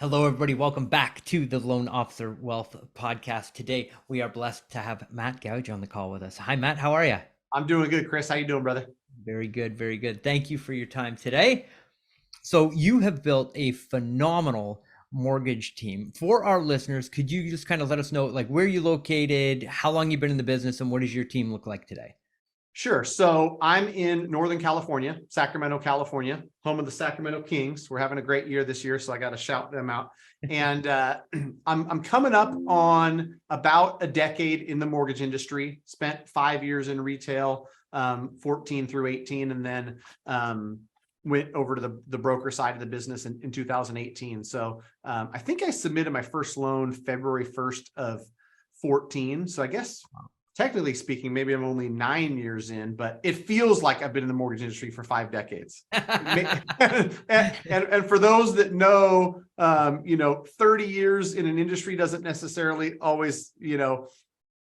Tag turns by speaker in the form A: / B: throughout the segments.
A: Hello, everybody. Welcome back to the Loan Officer Wealth Podcast. Today, we are blessed to have Matt Gougé on the call with us. Hi, Matt. How are you?
B: I'm doing good, Chris. How you doing, brother?
A: Very good. Very good. Thank you for your time today. So, you have built a phenomenal mortgage team. For our listeners, could you just kind of let us know, like, where you located, how long you've been in the business, and what does your team look like today?
B: Sure. So I'm in Northern California, Sacramento, California, home of the Sacramento Kings. We're having a great year this year, so I got to shout them out. And I'm coming up on about a decade in the mortgage industry. Spent 5 years in retail, 14 through 18, and then went over to the broker side of the business in 2018. So I think I submitted my first loan February 1st of 14. So I guess technically speaking, maybe I'm only 9 years in, but it feels like I've been in the mortgage industry for 5 decades. and for those that know, 30 years in an industry doesn't necessarily always,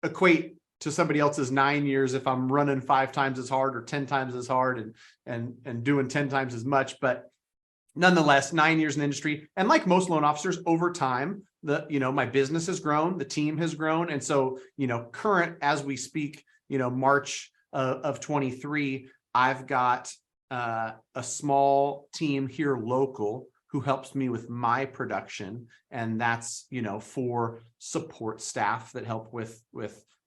B: equate to somebody else's 9 years if I'm running 5 times as hard or 10 times as hard and doing 10 times as much. But nonetheless, 9 years in the industry. And like most loan officers, over time, my business has grown, the team has grown. And so, current as we speak, March of 23, I've got a small team here local who helps me with my production. And that's, for support staff that help with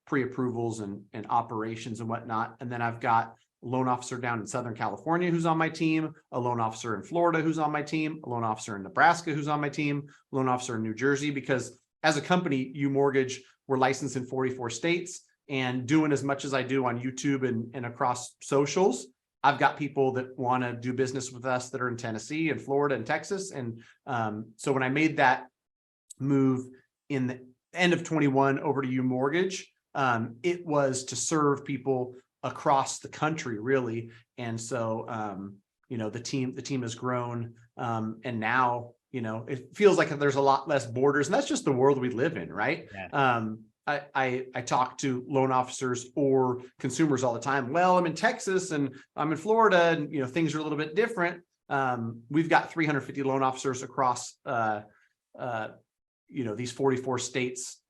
B: pre-approvals and operations and whatnot. And then I've got a loan officer down in Southern California who's on my team, a loan officer in Florida who's on my team, a loan officer in Nebraska who's on my team, a loan officer in New Jersey, because as a company, UMortgage, we're licensed in 44 states, and doing as much as I do on YouTube and across socials, I've got people that want to do business with us that are in Tennessee and Florida and Texas. And so when I made that move in the end of 21 over to UMortgage, it was to serve people across the country, really. And so the team has grown, and now it feels like there's a lot less borders, and that's just the world we live in, right?
A: Yeah.
B: I talk to loan officers or consumers all the time. Well, I'm in Texas and I'm in Florida, and things are a little bit different. We've got 350 loan officers across these 44 states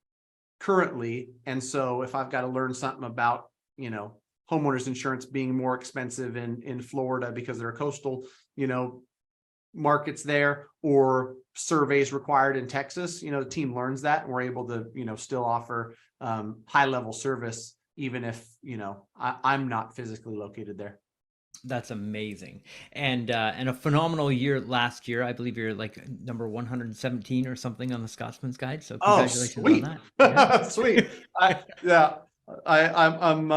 B: currently. And so if I've got to learn something about homeowners insurance being more expensive in Florida because there are coastal, markets there, or surveys required in Texas, the team learns that, and we're able to, still offer high level service, even if, I'm not physically located there.
A: That's amazing. And a phenomenal year last year. I believe you're like number 117 or something on the Scotsman's Guide. So
B: Oh,
A: congratulations on
B: sweet.
A: that. Yeah.
B: Sweet. I'm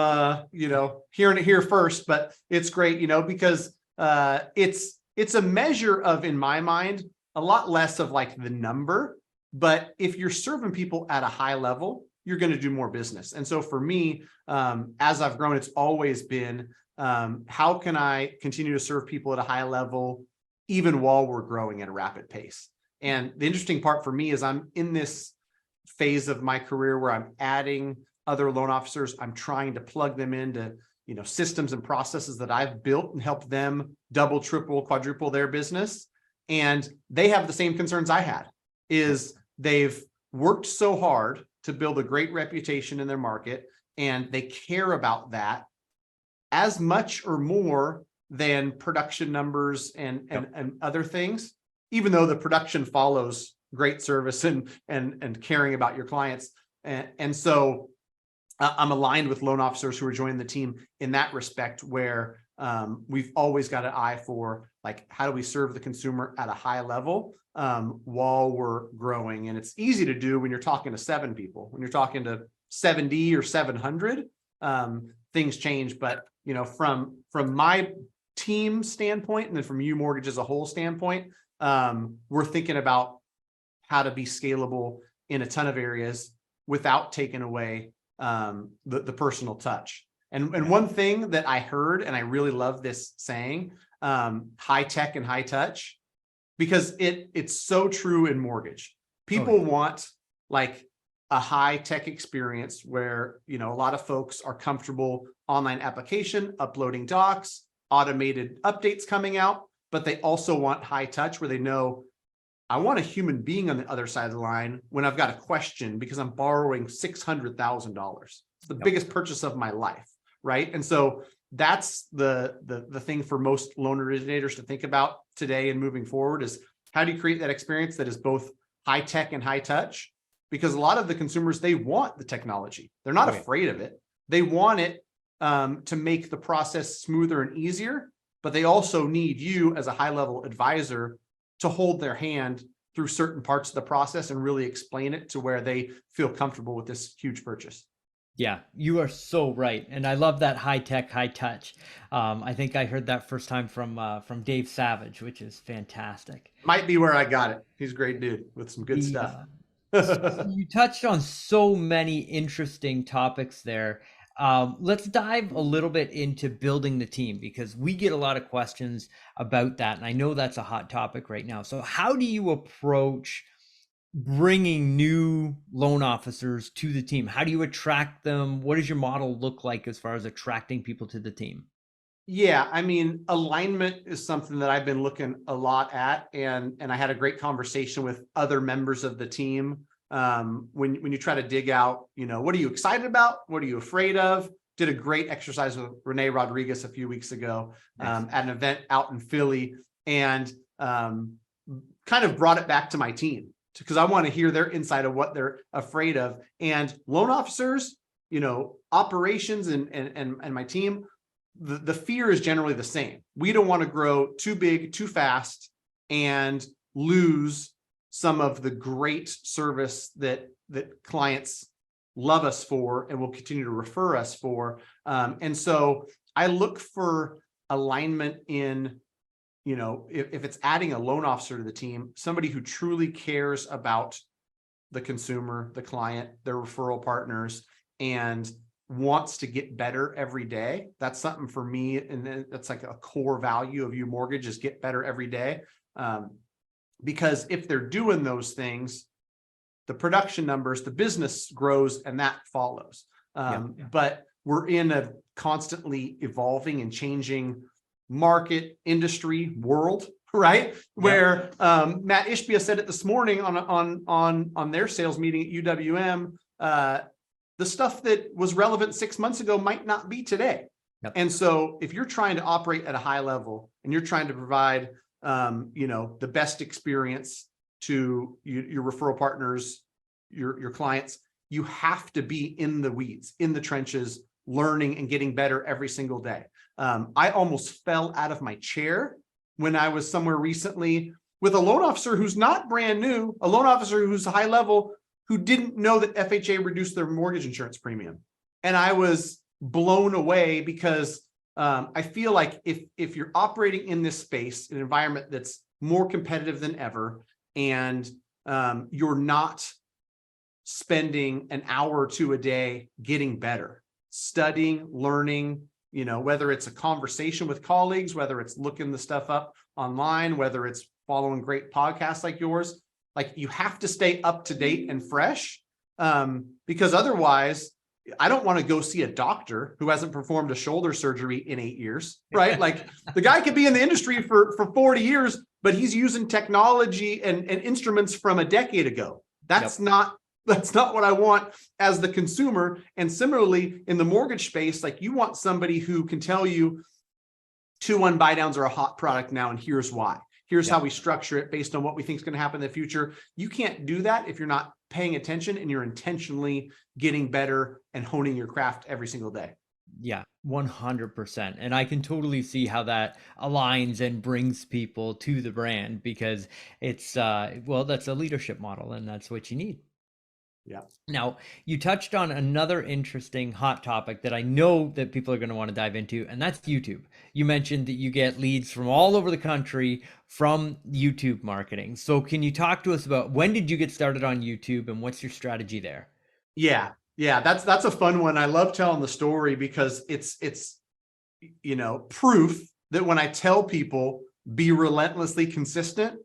B: hearing it here first, but it's great, because it's a measure of, in my mind, a lot less of like the number, but if you're serving people at a high level, you're going to do more business. And so for me, as I've grown, it's always been, how can I continue to serve people at a high level, even while we're growing at a rapid pace? And the interesting part for me is I'm in this phase of my career where I'm adding other loan officers. I'm trying to plug them into, systems and processes that I've built and help them double, triple, quadruple their business. And they have the same concerns I had, is they've worked so hard to build a great reputation in their market, and they care about that as much or more than production numbers and other things, even though the production follows great service and caring about your clients. And so I'm aligned with loan officers who are joining the team in that respect, where we've always got an eye for, like, how do we serve the consumer at a high level while we're growing? And it's easy to do when you're talking to 7 people. When you're talking to 70 or 700, things change. But from my team standpoint, and then from UMortgage as a whole standpoint, we're thinking about how to be scalable in a ton of areas without taking away the personal touch. And one thing that I heard, and I really love this saying, high tech and high touch, because it's so true in mortgage. People want like a high tech experience where, a lot of folks are comfortable online application, uploading docs, automated updates coming out, but they also want high touch where they know I want a human being on the other side of the line when I've got a question because I'm borrowing $600,000. It's the biggest purchase of my life, right? And so that's the thing for most loan originators to think about today and moving forward is how do you create that experience that is both high tech and high touch? Because a lot of the consumers, they want the technology. They're not afraid of it. They want it to make the process smoother and easier, but they also need you as a high-level advisor to hold their hand through certain parts of the process and really explain it to where they feel comfortable with this huge purchase.
A: Yeah, you are so right, and I love that high tech, high touch. I think I heard that first time from Dave Savage, which is fantastic.
B: Might be where I got it. He's a great dude with some good
A: The
B: stuff.
A: So you touched on so many interesting topics there. Let's dive a little bit into building the team because we get a lot of questions about that. And I know that's a hot topic right now. So how do you approach bringing new loan officers to the team? How do you attract them? What does your model look like as far as attracting people to the team?
B: Yeah, I mean, alignment is something that I've been looking a lot at, and I had a great conversation with other members of the team. When you try to dig out, what are you excited about? What are you afraid of? Did a great exercise with Renee Rodriguez a few weeks ago at an event out in Philly, and kind of brought it back to my team because I want to hear their insight of what they're afraid of. And loan officers, operations and my team. The fear is generally the same. We don't want to grow too big, too fast, and lose some of the great service that clients love us for and will continue to refer us for. And so I look for alignment in, if it's adding a loan officer to the team, somebody who truly cares about the consumer, the client, their referral partners, and wants to get better every day. That's something for me, and that's like a core value of UMortgage is get better every day. Because if they're doing those things, the production numbers, the business grows, and that follows. But we're in a constantly evolving and changing market, industry, world, right? Where Matt Ishbia said it this morning on their sales meeting at UWM. The stuff that was relevant 6 months ago might not be today. And so if you're trying to operate at a high level and you're trying to provide, the best experience to your referral partners, your clients, you have to be in the weeds, in the trenches, learning and getting better every single day. I almost fell out of my chair when I was somewhere recently with a loan officer who's not brand new, a loan officer who's high level, who didn't know that FHA reduced their mortgage insurance premium. And I was blown away because I feel like if you're operating in this space, an environment that's more competitive than ever, and you're not spending an hour or two a day getting better, studying, learning, whether it's a conversation with colleagues, whether it's looking the stuff up online, whether it's following great podcasts like yours, like you have to stay up to date and fresh, because otherwise I don't want to go see a doctor who hasn't performed a shoulder surgery in 8 years, right? Like the guy could be in the industry for 40 years, but he's using technology and instruments from a decade ago. That's not what I want as the consumer. And similarly in the mortgage space, like you want somebody who can tell you 2-1 buy downs are a hot product now, and here's why. Here's how we structure it based on what we think is going to happen in the future. You can't do that if you're not paying attention and you're intentionally getting better and honing your craft every single day.
A: Yeah, 100%. And I can totally see how that aligns and brings people to the brand because it's, that's a leadership model and that's what you need.
B: Yeah.
A: Now, you touched on another interesting hot topic that I know that people are going to want to dive into, and that's YouTube. You mentioned that you get leads from all over the country from YouTube marketing. So can you talk to us about when did you get started on YouTube and what's your strategy there?
B: Yeah, that's a fun one. I love telling the story because it's proof that when I tell people be relentlessly consistent,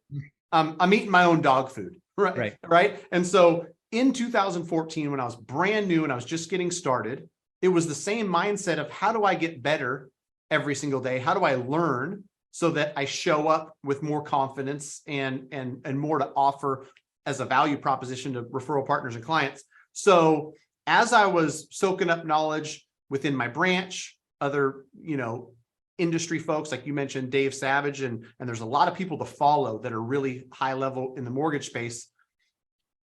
B: I'm eating my own dog food, right? And so in 2014, when I was brand new and I was just getting started, it was the same mindset of how do I get better every single day? How do I learn? so that I show up with more confidence and more to offer as a value proposition to referral partners and clients. So as I was soaking up knowledge within my branch, other, industry folks, like you mentioned, Dave Savage, and there's a lot of people to follow that are really high level in the mortgage space.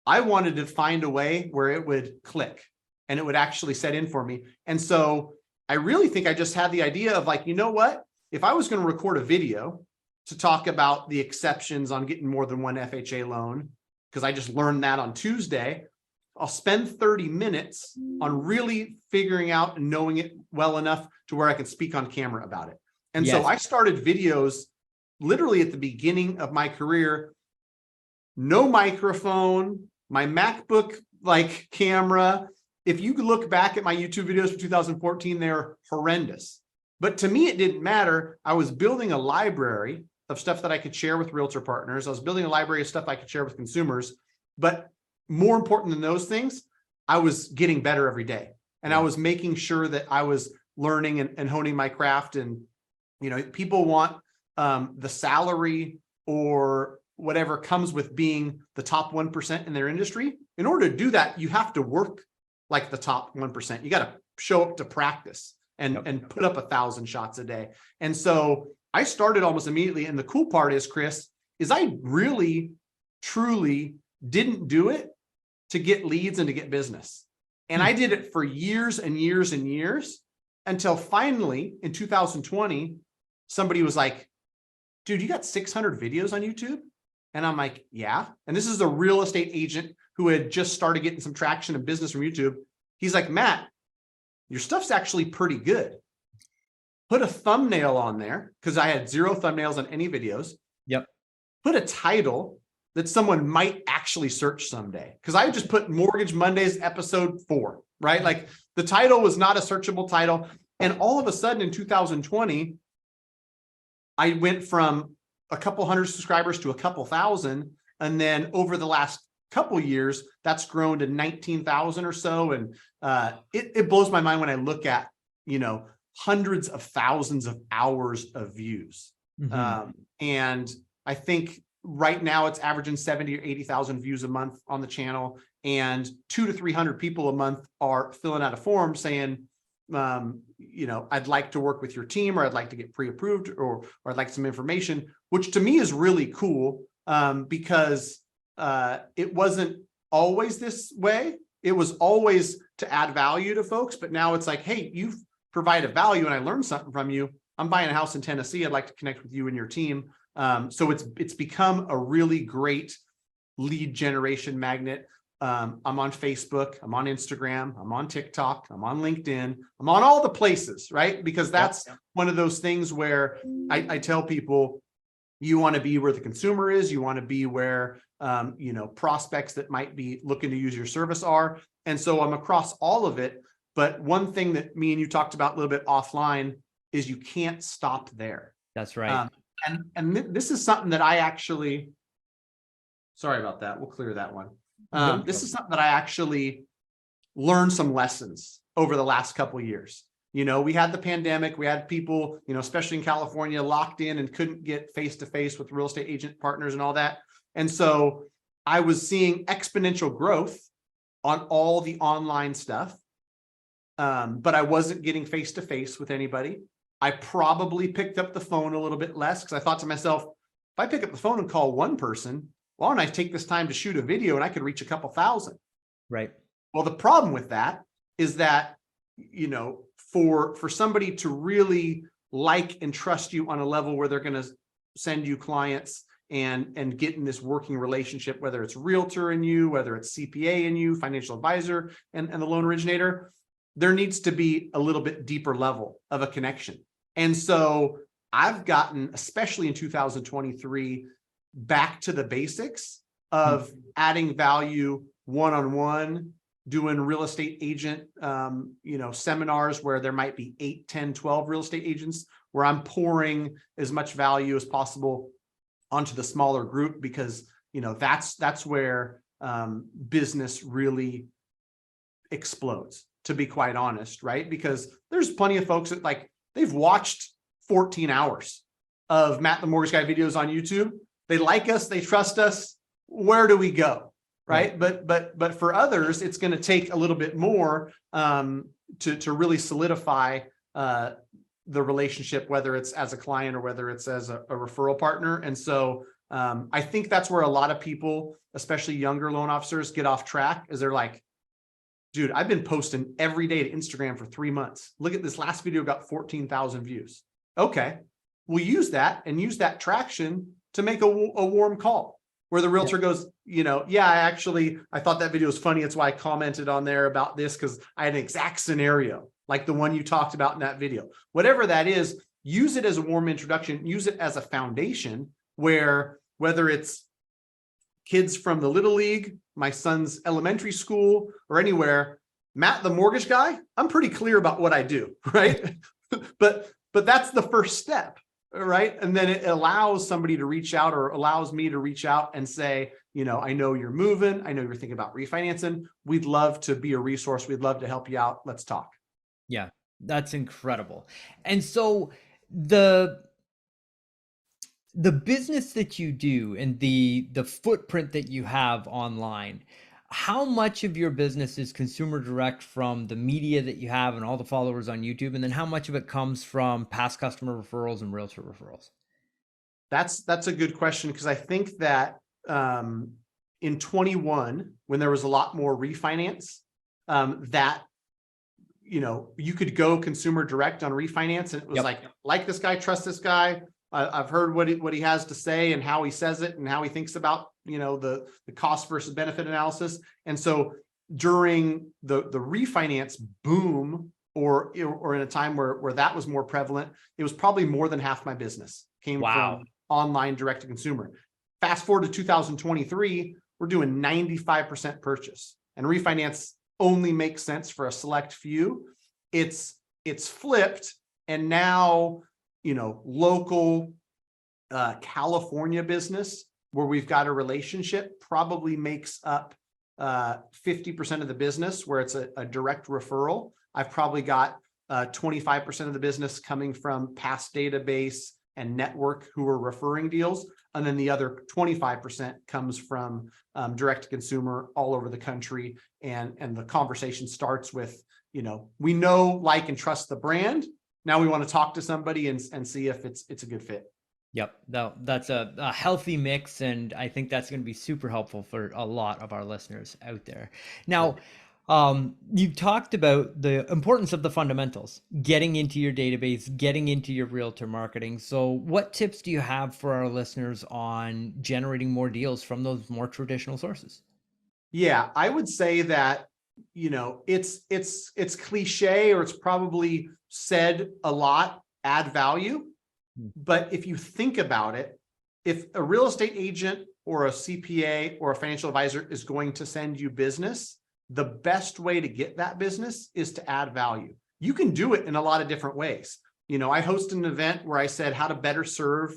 B: I wanted to find a way where it would click and it would actually set in for me. And so I really think I just had the idea of like, you know what, if I was going to record a video to talk about the exceptions on getting more than one FHA loan, because I just learned that on Tuesday, I'll spend 30 minutes on really figuring out and knowing it well enough to where I can speak on camera about it. And so I started videos literally at the beginning of my career, no microphone, my MacBook like camera. If you could look back at my YouTube videos from 2014, they're horrendous. But to me, it didn't matter. I was building a library of stuff that I could share with realtor partners. I was building a library of stuff I could share with consumers. But more important than those things, I was getting better every day. And I was making sure that I was learning and honing my craft. And, people want the salary or whatever comes with being the top 1% in their industry. In order to do that, you have to work like the top 1%. You got to show up to practice and put up 1,000 shots a day. And so I started almost immediately. And the cool part is, Chris, is I really, truly didn't do it to get leads and to get business. And I did it for years and years and years until finally in 2020, somebody was like, dude, you got 600 videos on YouTube? And I'm like, yeah. And this is a real estate agent who had just started getting some traction and business from YouTube. He's like, Matt, your stuff's actually pretty good. Put a thumbnail on there, because I had 0 thumbnails on any videos.
A: Yep.
B: Put a title that someone might actually search someday. Because I just put Mortgage Mondays episode 4, right? Like the title was not a searchable title. And all of a sudden in 2020, I went from a couple hundred subscribers to a couple thousand. And then over the last couple years, that's grown to 19,000 or so. And it blows my mind when I look at, hundreds of thousands of hours of views. And I think right now it's averaging 70 or 80,000 views a month on the channel, and 200 to 300 people a month are filling out a form saying, I'd like to work with your team, or I'd like to get pre-approved, or I'd like some information, which to me is really cool, because it wasn't always this way. It was always to add value to folks, but now it's like, hey, you've provided value and I learned something from you. I'm buying a house in Tennessee. I'd like to connect with you and your team. So it's become a really great lead generation magnet. I'm on Facebook, I'm on Instagram, I'm on TikTok, I'm on LinkedIn, I'm on all the places, right? Because that's one of those things where I tell people, you want to be where the consumer is, you want to be where, prospects that might be looking to use your service are. And so I'm across all of it. But one thing that me and you talked about a little bit offline is you can't stop there.
A: That's right.
B: And this is something that I actually, sorry about that. We'll clear that one. This is something that I actually learned some lessons over the last couple of years. We had the pandemic, we had people, especially in California, locked in and couldn't get face-to-face with real estate agent partners and all that. And so I was seeing exponential growth on all the online stuff. But I wasn't getting face-to-face with anybody. I probably picked up the phone a little bit less, because I thought to myself, if I pick up the phone and call one person, why don't I take this time to shoot a video and I could reach a couple thousand?
A: Right.
B: Well, the problem with that is that, for somebody to really like and trust you on a level where they're going to send you clients and get in this working relationship, whether it's realtor in you, whether it's CPA in you, financial advisor and the loan originator, there needs to be a little bit deeper level of a connection. And so I've gotten, especially in 2023, back to the basics of adding value one-on-one, doing real estate agent, seminars where there might be 8, 10, 12 real estate agents, where I'm pouring as much value as possible onto the smaller group, because, that's where business really explodes, to be quite honest, right? Because there's plenty of folks that they've watched 14 hours of Matt the Mortgage Guy videos on YouTube. They like us, they trust us. Where do we go? Right. But for others, it's going to take a little bit more to really solidify the relationship, whether it's as a client or whether it's as a referral partner. And so I think that's where a lot of people, especially younger loan officers, get off track, is they're like, dude, I've been posting every day to Instagram for 3 months. Look at this last video, got 14,000 views. Okay, we'll use that and use that traction to make a warm call where the realtor goes, yeah, I thought that video was funny. That's why I commented on there about this, because I had an exact scenario like the one you talked about in that video. Whatever that is, use it as a warm introduction, use it as a foundation where, whether it's kids from the Little League, my son's elementary school, or anywhere, Matt, the mortgage guy, I'm pretty clear about what I do, right? but that's the first step, right? And then it allows somebody to reach out, or allows me to reach out and say, I know you're moving. I know you're thinking about refinancing. We'd love to be a resource. We'd love to help you out. Let's talk.
A: Yeah, that's incredible. And so the business that you do and the footprint that you have online, how much of your business is consumer direct from the media that you have and all the followers on YouTube? And then how much of it comes from past customer referrals and realtor referrals?
B: That's a good question, because I think that in 21, when there was a lot more refinance, that you could go consumer direct on refinance, and it was like this guy, trust this guy. I've heard what he has to say and how he says it and how he thinks about the cost versus benefit analysis. And so during the refinance boom, or in a time where that was more prevalent, it was probably more than half my business came from online direct to consumer. Fast forward to 2023, we're doing 95% purchase, and refinance only makes sense for a select few. It's flipped, and now local California business where we've got a relationship probably makes up 50% of the business, where it's a direct referral. I've probably got 25% of the business coming from past database and network who are referring deals. And then the other 25% comes from direct to consumer all over the country. And the conversation starts with, we know, like, and trust the brand. Now we want to talk to somebody and see if it's a good fit.
A: Yep. That's a healthy mix. And I think that's going to be super helpful for a lot of our listeners out there. Now, you've talked about the importance of the fundamentals, getting into your database, getting into your realtor marketing. So what tips do you have for our listeners on generating more deals from those more traditional sources?
B: Yeah, I would say that, it's cliche, or it's probably said a lot, add value. But if you think about it, if a real estate agent or a CPA or a financial advisor is going to send you business, the best way to get that business is to add value. You can do it in a lot of different ways. I hosted an event where I said how to better serve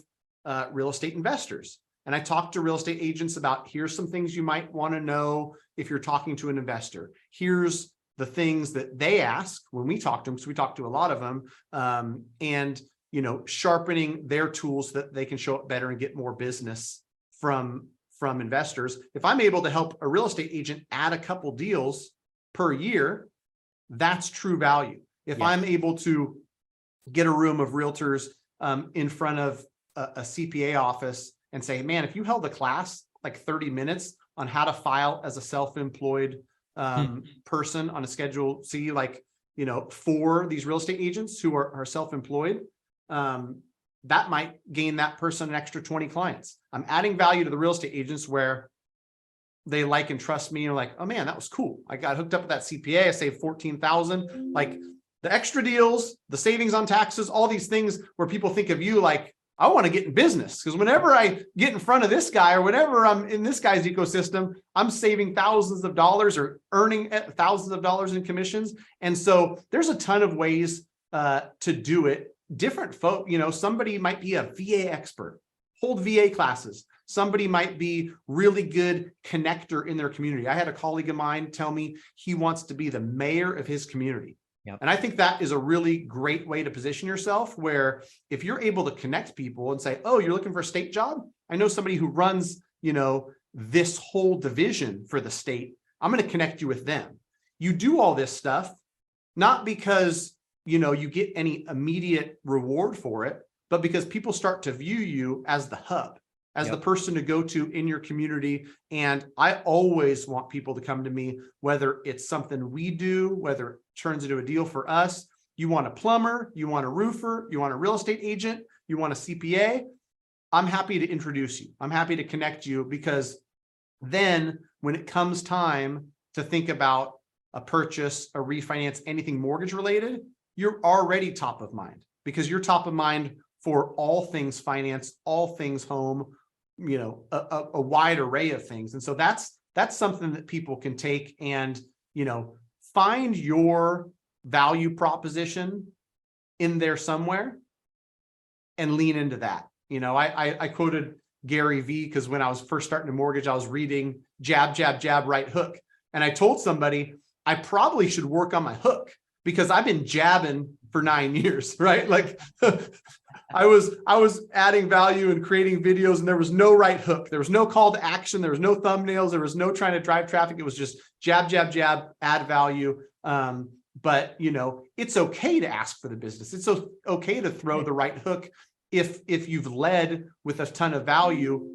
B: real estate investors. And I talked to real estate agents about, here's some things you might want to know if you're talking to an investor. Here's the things that they ask when we talk to them, because we talk to a lot of them, and sharpening their tools so that they can show up better and get more business from investors. If I'm able to help a real estate agent add a couple deals per year, that's true value. If I'm able to get a room of realtors in front of a CPA office and say, man, if you held a class like 30 minutes on how to file as a self-employed person on a Schedule C, for these real estate agents who are self-employed, that might gain that person an extra 20 clients. I'm adding value to the real estate agents where they like and trust me, and like, oh man, that was cool. I got hooked up with that CPA. I saved 14,000. Like, the extra deals, the savings on taxes, all these things where people think of you like, I want to get in business, because whenever I get in front of this guy, or whenever I'm in this guy's ecosystem, I'm saving thousands of dollars or earning thousands of dollars in commissions. And so there's a ton of ways to do it. Different folk, somebody might be a VA expert, hold VA classes. Somebody might be really good connector in their community. I had a colleague of mine tell me he wants to be the mayor of his community.
A: Yep.
B: And I think that is a really great way to position yourself, where if you're able to connect people and say, oh, you're looking for a state job? I know somebody who runs, this whole division for the state. I'm going to connect you with them. You do all this stuff, not because, you get any immediate reward for it, but because people start to view you as the hub, as the person to go to in your community. And I always want people to come to me, whether it's something we do, whether it turns into a deal for us. You want a plumber, you want a roofer, you want a real estate agent, you want a CPA. I'm happy to introduce you. I'm happy to connect you, because then when it comes time to think about a purchase, a refinance, anything mortgage related, you're already top of mind, because you're top of mind for all things finance, all things home, a wide array of things. And so that's something that people can take and, find your value proposition in there somewhere and lean into that. I quoted Gary V, because when I was first starting to mortgage, I was reading jab, jab, jab, right hook. And I told somebody I probably should work on my hook, because I've been jabbing for 9 years, right? Like I was adding value and creating videos, and there was no right hook. There was no call to action. There was no thumbnails. There was no trying to drive traffic. It was just jab, jab, jab, add value. But it's okay to ask for the business. It's okay to throw the right hook if you've led with a ton of value.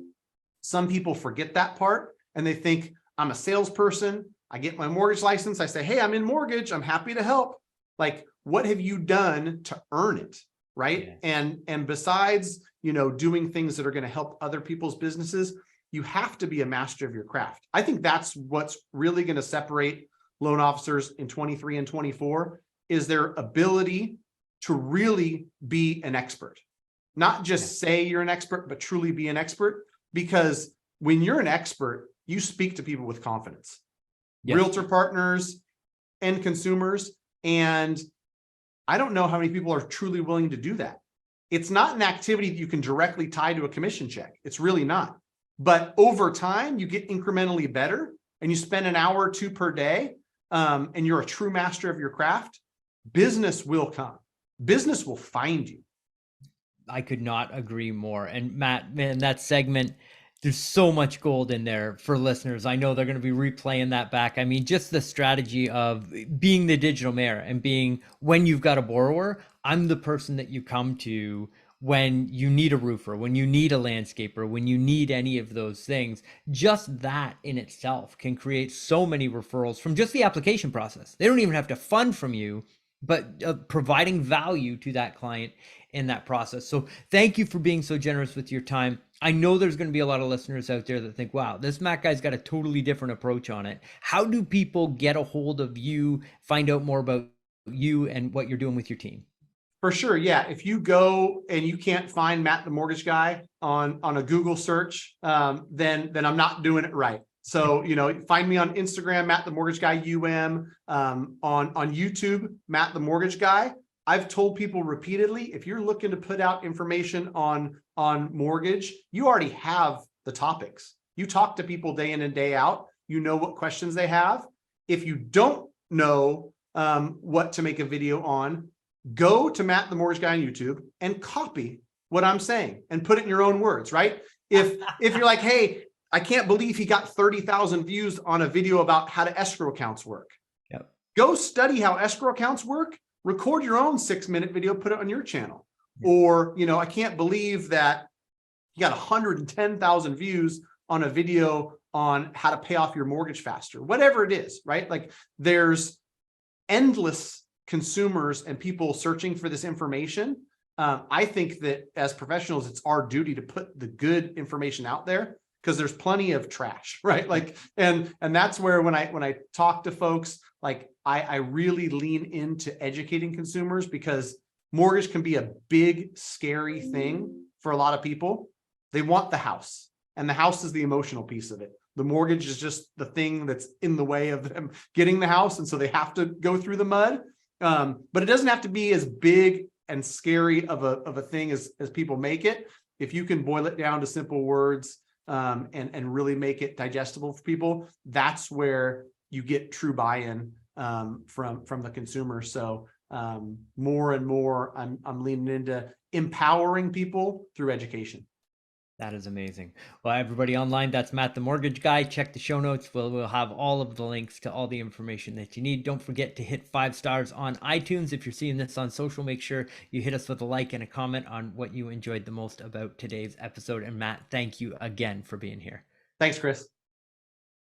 B: Some people forget that part, and they think, I'm a salesperson. I get my mortgage license. I say, hey, I'm in mortgage. I'm happy to help. Like, what have you done to earn it? Right. Yeah. And besides, doing things that are going to help other people's businesses, you have to be a master of your craft. I think that's what's really going to separate loan officers in 23 and 24, is their ability to really be an expert. Not just say you're an expert, but truly be an expert. Because when you're an expert, you speak to people with confidence. Yes. Realtor partners and consumers. And I don't know how many people are truly willing to do that. It's not an activity that you can directly tie to a commission check. It's really not. But over time, you get incrementally better, and you spend an hour or two per day, and you're a true master of your craft. Business will come. Business will find you.
A: I could not agree more. And Matt, man, that segment, there's so much gold in there for listeners. I know they're going to be replaying that back. I mean, just the strategy of being the digital mayor and being, when you've got a borrower, I'm the person that you come to when you need a roofer, when you need a landscaper, when you need any of those things. Just that in itself can create so many referrals from just the application process. They don't even have to fund from you, but providing value to that client in that process. So thank you for being so generous with your time. I know there's going to be a lot of listeners out there that think, wow, this Matt guy's got a totally different approach on it. How do people get a hold of you, find out more about you and what you're doing with your team?
B: For sure. Yeah. If you go and you can't find Matt the Mortgage Guy on a Google search, then I'm not doing it right. So, find me on Instagram, Matt the Mortgage Guy, on YouTube, Matt the Mortgage Guy. I've told people repeatedly, if you're looking to put out information on mortgage, you already have the topics. You talk to people day in and day out. You know what questions they have. If you don't know what to make a video on, go to Matt the Mortgage Guy on YouTube and copy what I'm saying and put it in your own words, right? If you're like, hey, I can't believe he got 30,000 views on a video about how to escrow accounts work.
A: Yep.
B: Go study how escrow accounts work. Record your own 6-minute video, put it on your channel. Or, I can't believe that you got 110,000 views on a video on how to pay off your mortgage faster, whatever it is, right? Like, there's endless consumers and people searching for this information. I think that as professionals, it's our duty to put the good information out there, because there's plenty of trash, right? Like, and that's where when I talk to folks, like, I really lean into educating consumers, because mortgage can be a big, scary thing for a lot of people. They want the house, and the house is the emotional piece of it. The mortgage is just the thing that's in the way of them getting the house. And so they have to go through the mud. But it doesn't have to be as big and scary of a thing as people make it. If you can boil it down to simple words, and really make it digestible for people, that's where you get true buy-in. from the consumer. So more and more, I'm leaning into empowering people through education.
A: That is amazing. Well, everybody online, that's Matt the Mortgage Guy. Check the show notes. We'll have all of the links to all the information that you need. Don't forget to hit 5 stars on iTunes. If you're seeing this on social, make sure you hit us with a like and a comment on what you enjoyed the most about today's episode. And Matt, thank you again for being here.
B: Thanks, Chris.